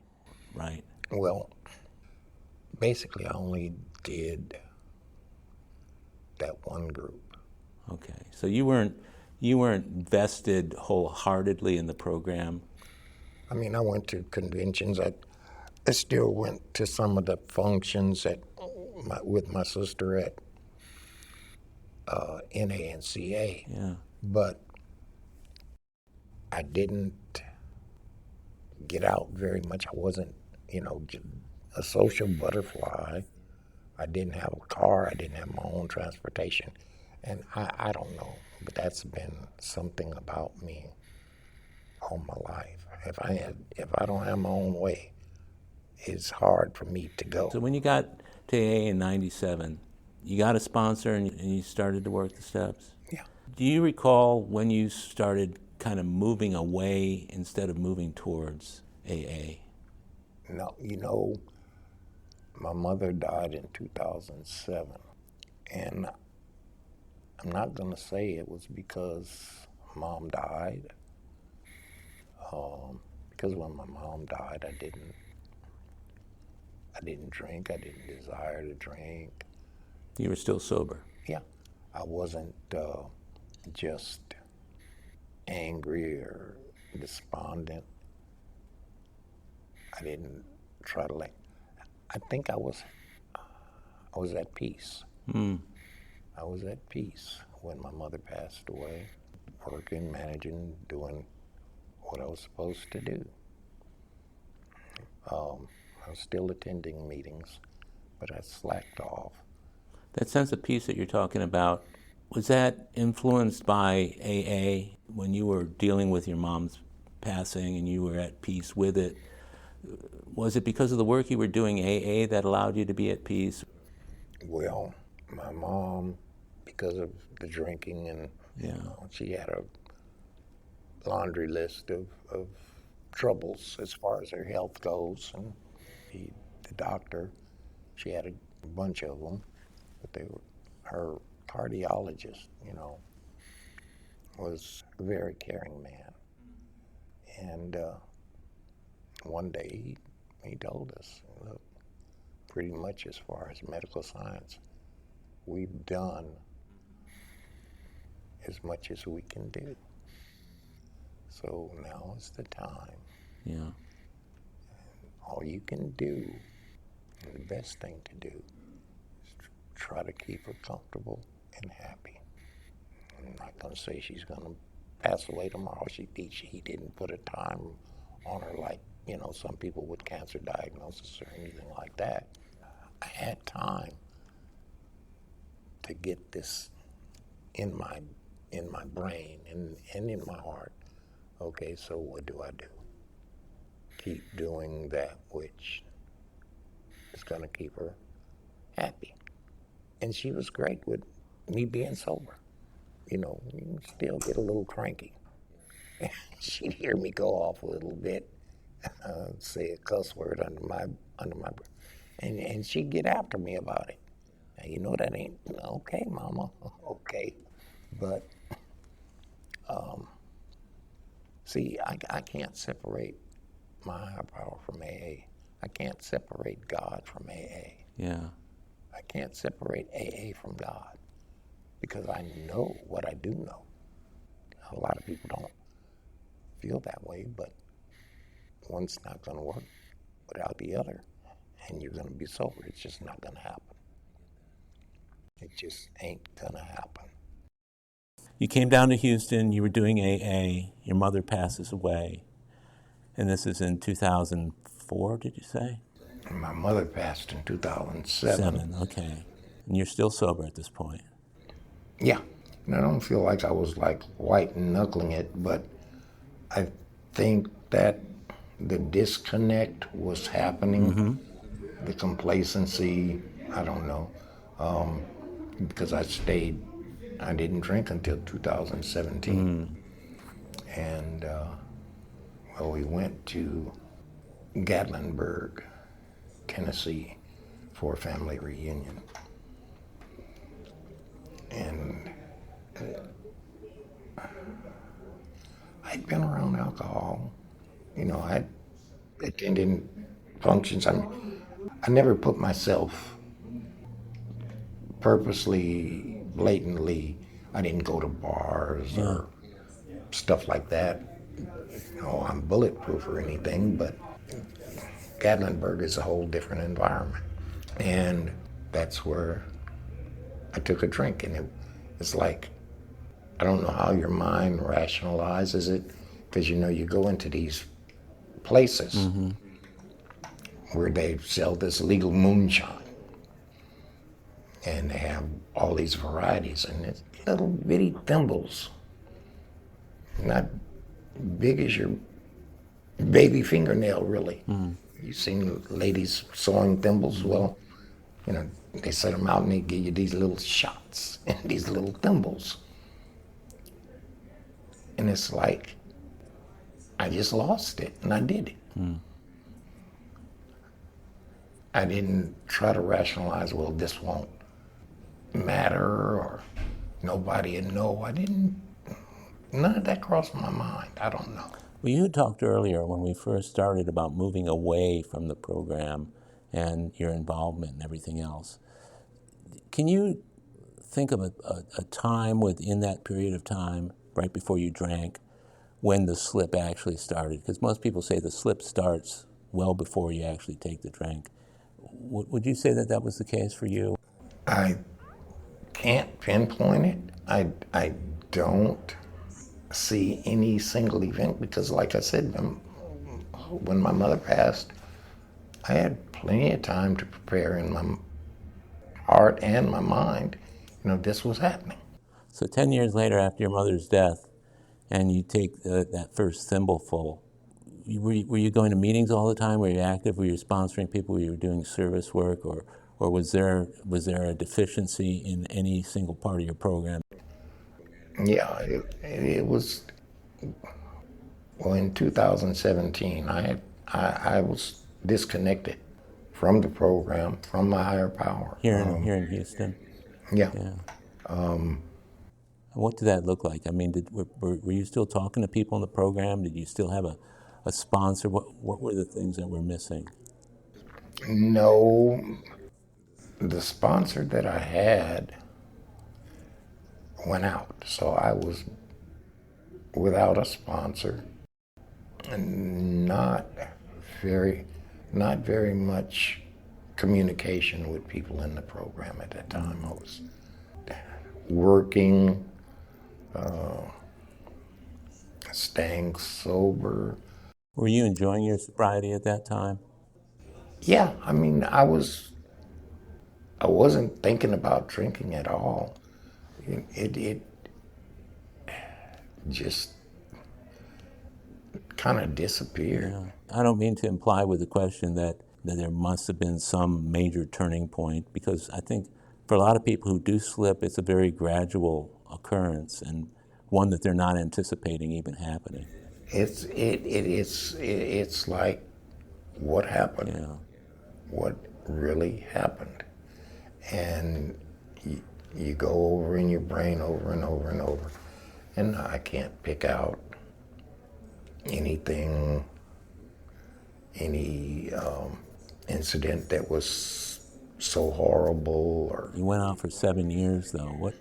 right? Well, basically I only did that one group. Okay, so you weren't vested wholeheartedly in the program? I mean, I went to conventions. I still went to some of the functions with my sister at NA and CA. Yeah. But I didn't get out very much. I wasn't, you know, a social butterfly. I didn't have a car. I didn't have my own transportation. And I don't know, but that's been something about me all my life. If I don't have my own way, it's hard for me to go. So when you got to AA in 97, you got a sponsor and you started to work the steps? Yeah. Do you recall when you started kind of moving away instead of moving towards AA? No, you know, my mother died in 2007, and I'm not going to say it was because Mom died, because when my mom died, I didn't drink. I didn't desire to drink. You were still sober? Yeah, I wasn't just angry or despondent. I didn't try to I think I was at peace. I was at peace when my mother passed away, working, managing, doing what I was supposed to do. I was still attending meetings, but I slacked off. That sense of peace that you're talking about, was that influenced by AA when you were dealing with your mom's passing and you were at peace with it? Was it because of the work you were doing AA that allowed you to be at peace? Well, my mom, because of the drinking and Yeah. she had a laundry list of troubles as far as her health goes, and she the doctor. She had a bunch of them, but they were her cardiologist, was a very caring man. And one day he told us, look, pretty much as far as medical science, we've done as much as we can do. So now is the time. Yeah. All you can do, and the best thing to do, is try to keep her comfortable and happy. I'm not going to say she's going to pass away tomorrow. He didn't put a time on her like, some people with cancer diagnosis or anything like that. I had time to get this in my brain and in my heart. Okay, so what do I do? Keep doing that which is going to keep her happy. And she was great with me being sober. You still get a little cranky. She'd hear me go off a little bit, say a cuss word under my breath, and she'd get after me about it. Now, that ain't okay, Mama. Okay, but see, I can't separate my higher power from AA. I can't separate God from AA. Yeah. I can't separate AA from God because I know what I do know. A lot of people don't feel that way, but one's not going to work without the other, and you're going to be sober. It's just not going to happen. It just ain't going to happen. You came down to Houston, you were doing AA, your mother passes away, and this is in 2004, did you say? My mother passed in 2007. Okay. And you're still sober at this point? Yeah. And I don't feel like I was like white knuckling it, but I think that the disconnect was happening, the complacency, I don't know, because I didn't drink until 2017. And, we went to Gatlinburg, Tennessee for a family reunion. And I'd been around alcohol. I'd attended functions. I never put myself purposely, blatantly, I didn't go to bars or stuff like that. I'm bulletproof or anything, but Gatlinburg is a whole different environment. And that's where I took a drink, and it's like, I don't know how your mind rationalizes it, because you go into these places where they sell this legal moonshine, and they have all these varieties, and it's little bitty thimbles, not big as your baby fingernail, really. You've seen ladies sewing thimbles. Well, they set them out and they give you these little shots and these little thimbles. And it's like, I just lost it, and I did it. I didn't try to rationalize, well, this won't matter, or nobody will know. None of that crossed my mind. I don't know. Well, you talked earlier when we first started about moving away from the program and your involvement and everything else. Can you think of a time within that period of time, right before you drank, when the slip actually started? Because most people say the slip starts well before you actually take the drink. Would you say that was the case for you? I can't pinpoint it. I don't see any single event, because like I said, when my mother passed, I had plenty of time to prepare in my heart and my mind. This was happening. So 10 years later, after your mother's death, and you take that first thimbleful, were you going to meetings all the time? Were you active? Were you sponsoring people? Were you doing service work? Or was there a deficiency in any single part of your program? Yeah, it was. Well, in 2017, I was disconnected from the program, from my higher power. Here in Houston? Yeah. Yeah. What did that look like? I mean, were you still talking to people in the program? Did you still have a sponsor? What were the things that were missing? No, the sponsor that I had went out, so I was without a sponsor, and very, not very much communication with people in the program at that time. I was working, staying sober. Were you enjoying your sobriety at that time? Yeah, I mean, I wasn't thinking about drinking at all. It just kind of disappeared. Yeah. I don't mean to imply with the question that there must have been some major turning point, because I think for a lot of people who do slip, it's a very gradual occurrence and one that they're not anticipating even happening. It's like, what happened? Yeah. What really happened? And you go over in your brain over and over and over, and I can't pick out anything, any incident that was so horrible. Or You went out for 7 years, though.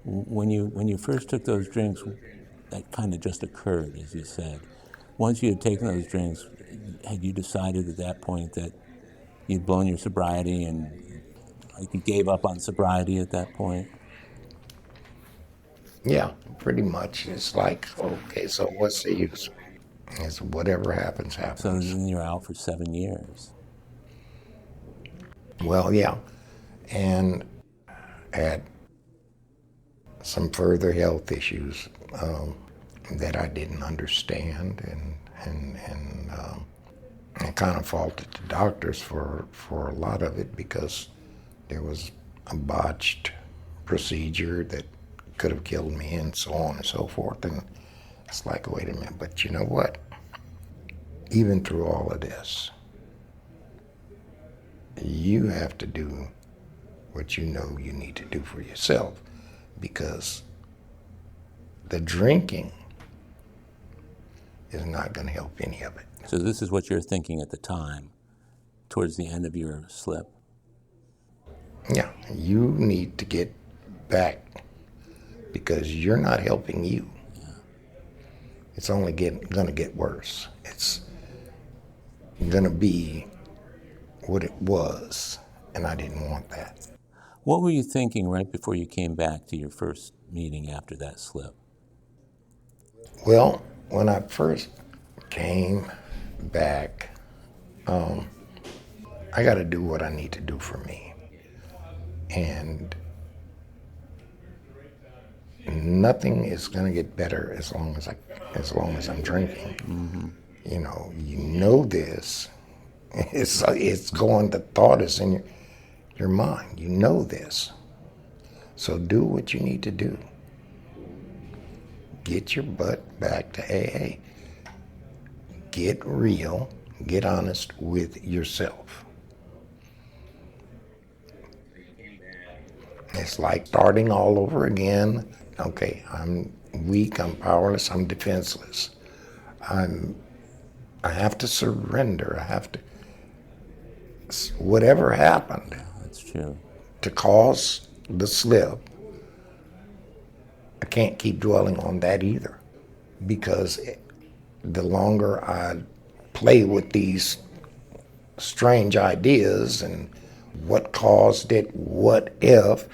When you first took those drinks, that kind of just occurred, as you said. Once you had taken those drinks, had you decided at that point that you'd blown your sobriety and like you gave up on sobriety at that point? yeah, pretty much. It's like, okay, so what's the use? It's whatever happens, So happens. then you're out for 7 years. Well, yeah, and had some further health issues that I didn't understand, and I kind of faulted the doctors for a lot of it, because there was a botched procedure that could have killed me, and so on and so forth. And it's like, wait a minute, but you know what? Even through all of this, you have to do what you know you need to do for yourself, because the drinking is not going to help any of it. So this is what you're thinking at the time, towards the end of your slip. Yeah, you need to get back, because you're not helping you. Yeah. It's only going to get worse. It's going to be what it was, and I didn't want that. What were you thinking right before you came back to your first meeting after that slip? Well, when I first came back, I got to do what I need to do for me. And nothing is going to get better as long as I'm drinking. Mm-hmm. You know this. It's going. The thought is in your mind. You know this. So do what you need to do. Get your butt back to AA. Get real. Get honest with yourself. It's like starting all over again. Okay, I'm weak, I'm powerless, I'm defenseless. I have to surrender. I have to, whatever happened That's true. to cause the slip, I can't keep dwelling on that either, because the longer I play with these strange ideas and what caused it, what if,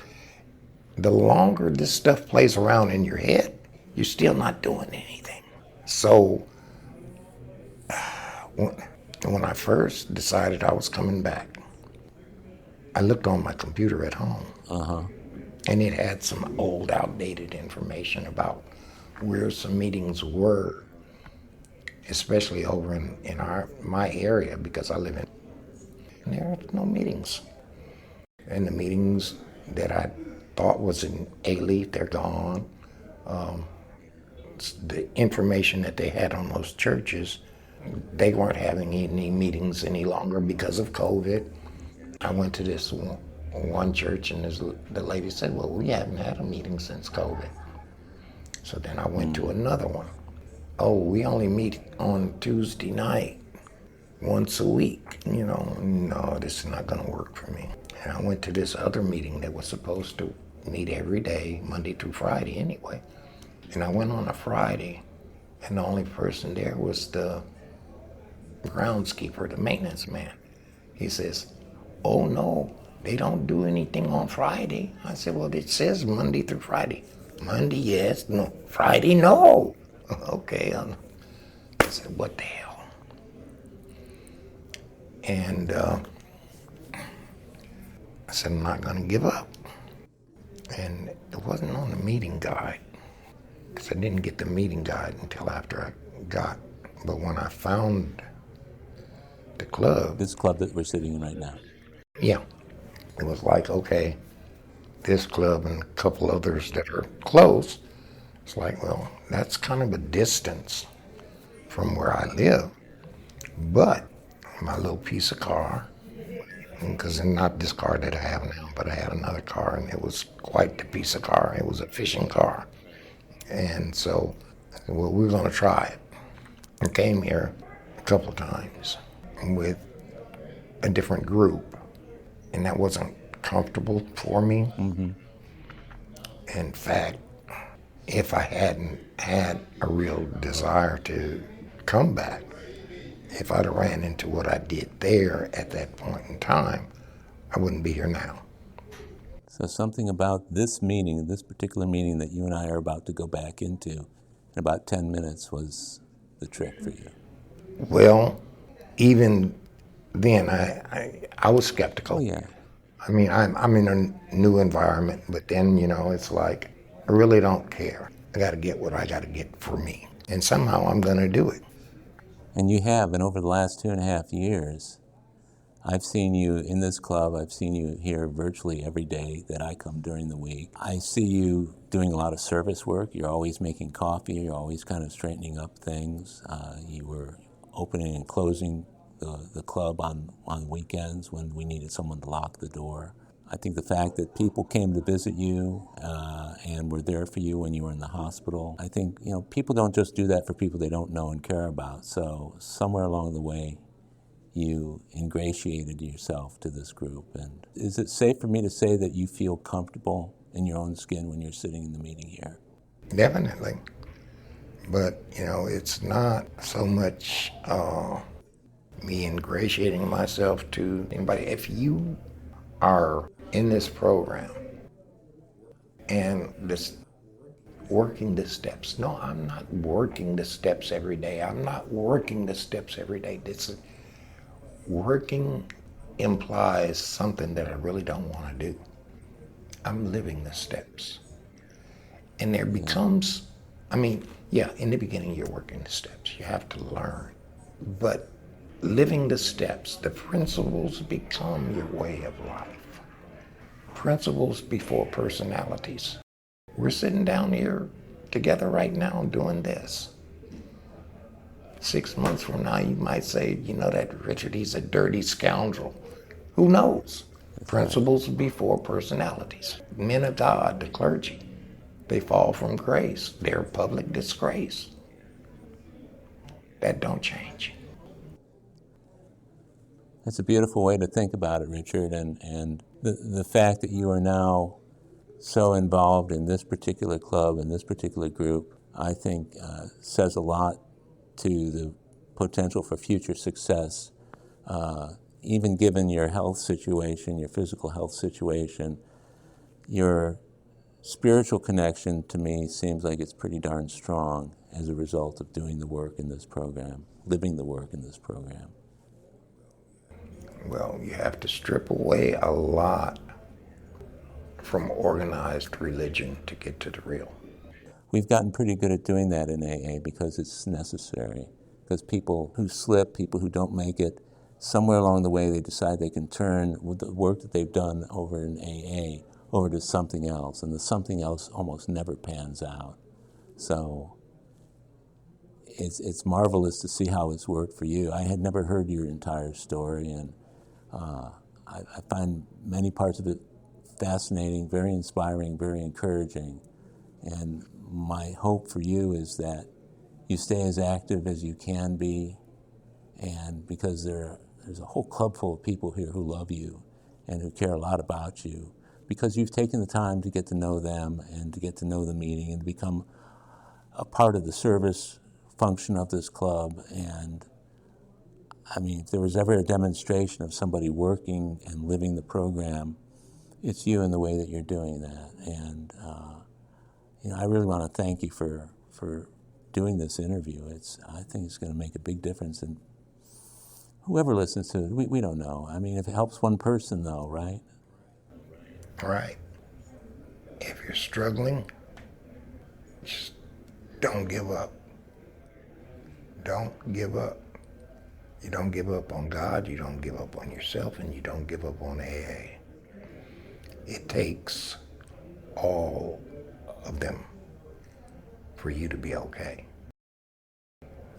the longer this stuff plays around in your head, you're still not doing anything. So when I first decided I was coming back, I looked on my computer at home. Uh-huh. And it had some old, outdated information about where some meetings were, especially over in my area, because I live in. And there are no meetings. And the meetings that I thought was in A-Leaf, they're gone. The information that they had on those churches, they weren't having any meetings any longer because of COVID. I went to this one church, and the lady said, well, we haven't had a meeting since COVID. So then I went to another one. Oh, we only meet on Tuesday night, once a week. No, this is not going to work for me. And I went to this other meeting that was supposed to meet every day, Monday through Friday anyway. And I went on a Friday, and the only person there was the groundskeeper, the maintenance man. He says, oh no, they don't do anything on Friday. I said, well, it says Monday through Friday. Monday, yes. No, Friday, no. Okay. I said, what the hell? And I said, I'm not going to give up. And it wasn't on the meeting guide, because I didn't get the meeting guide until after I got. But when I found the club. This club that we're sitting in right now. Yeah. It was like, okay, this club and a couple others that are close. It's like, well, that's kind of a distance from where I live. But my little piece of car, because not this car that I have now, but I had another car, and it was quite the piece of car. It was a fishing car. And so I said, well, we're going to try it. I came here a couple times with a different group, and that wasn't comfortable for me. Mm-hmm. In fact, if I hadn't had a real desire to come back, if I'd have ran into what I did there at that point in time, I wouldn't be here now. So something about this meeting, this particular meeting that you and I are about to go back into in about 10 minutes was the trick for you. Well, even then, I was skeptical. Oh, yeah. I mean, I'm in a new environment, but then, it's like, I really don't care. I got to get what I got to get for me. And somehow I'm going to do it. And you have, and over the last 2.5 years, I've seen you in this club. I've seen you here virtually every day that I come during the week. I see you doing a lot of service work. You're always making coffee. You're always kind of straightening up things. You were opening and closing the club on weekends when we needed someone to lock the door. I think the fact that people came to visit you and were there for you when you were in the hospital, I think, people don't just do that for people they don't know and care about. So somewhere along the way, you ingratiated yourself to this group. And is it safe for me to say that you feel comfortable in your own skin when you're sitting in the meeting here? Definitely. But, it's not so much me ingratiating myself to anybody. If you are in this program and this working the steps, no, I'm not working the steps every day. I'm not working the steps every day. Working implies something that I really don't want to do. I'm living the steps. And there becomes, in the beginning you're working the steps. You have to learn. But living the steps, the principles become your way of life. Principles before personalities. We're sitting down here together right now doing this. 6 months from now, you might say, that Richard, he's a dirty scoundrel. Who knows? Principles before personalities. Men of God, the clergy, they fall from grace. They're public disgrace. That don't change. That's a beautiful way to think about it, Richard, and the fact that you are now so involved in this particular club and this particular group, I think says a lot to the potential for future success, even given your health situation, your physical health situation. Your spiritual connection to me seems like it's pretty darn strong as a result of doing the work in this program, living the work in this program. Well, you have to strip away a lot from organized religion to get to the real. We've gotten pretty good at doing that in AA because it's necessary. Because people who slip, people who don't make it, somewhere along the way they decide they can turn with the work that they've done over in AA over to something else, and the something else almost never pans out. So it's marvelous to see how it's worked for you. I had never heard your entire story, and I find many parts of it fascinating, very inspiring, very encouraging. And my hope for you is that you stay as active as you can be, and because there's a whole club full of people here who love you and who care a lot about you, because you've taken the time to get to know them and to get to know the meeting and to become a part of the service function of this club. And I mean, if there was ever a demonstration of somebody working and living the program, it's you in the way that you're doing that. And I really want to thank you for doing this interview. I think it's going to make a big difference, and whoever listens to it, we don't know. I mean, if it helps one person, though, right? Right. If you're struggling, just don't give up. Don't give up. You don't give up on God, you don't give up on yourself, and you don't give up on AA. It takes all of them for you to be okay.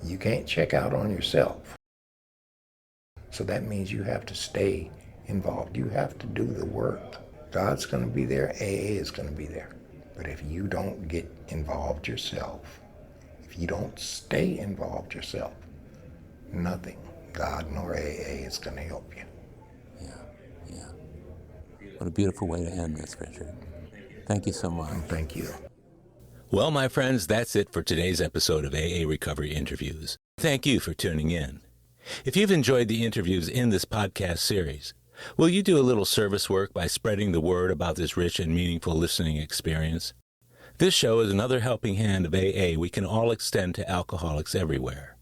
You can't check out on yourself. So that means you have to stay involved. You have to do the work. God's going to be there, AA is going to be there. But if you don't get involved yourself, if you don't stay involved yourself, nothing, God nor AA, is going to help you. Yeah. What a beautiful way to end this, Richard. Thank you so much. Thank you. Well, my friends, that's it for today's episode of AA Recovery Interviews. Thank you for tuning in. If you've enjoyed the interviews in this podcast series, will you do a little service work by spreading the word about this rich and meaningful listening experience? This show is another helping hand of AA we can all extend to alcoholics everywhere.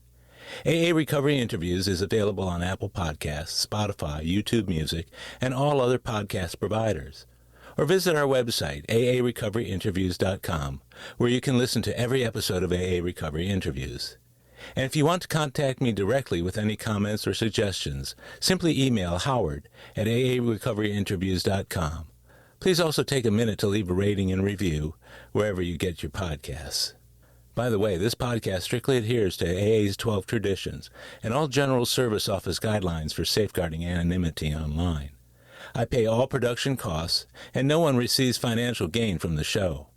AA Recovery Interviews is available on Apple Podcasts, Spotify, YouTube Music, and all other podcast providers. Or visit our website, aarecoveryinterviews.com, where you can listen to every episode of AA Recovery Interviews. And if you want to contact me directly with any comments or suggestions, simply email Howard at aarecoveryinterviews.com. Please also take a minute to leave a rating and review wherever you get your podcasts. By the way, this podcast strictly adheres to AA's 12 traditions and all General Service Office guidelines for safeguarding anonymity online. I pay all production costs, and no one receives financial gain from the show.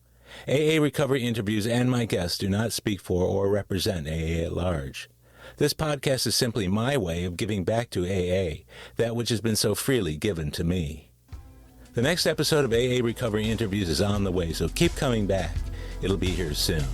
AA Recovery Interviews and my guests do not speak for or represent AA at large. This podcast is simply my way of giving back to AA that which has been so freely given to me. The next episode of AA Recovery Interviews is on the way, so keep coming back. It'll be here soon.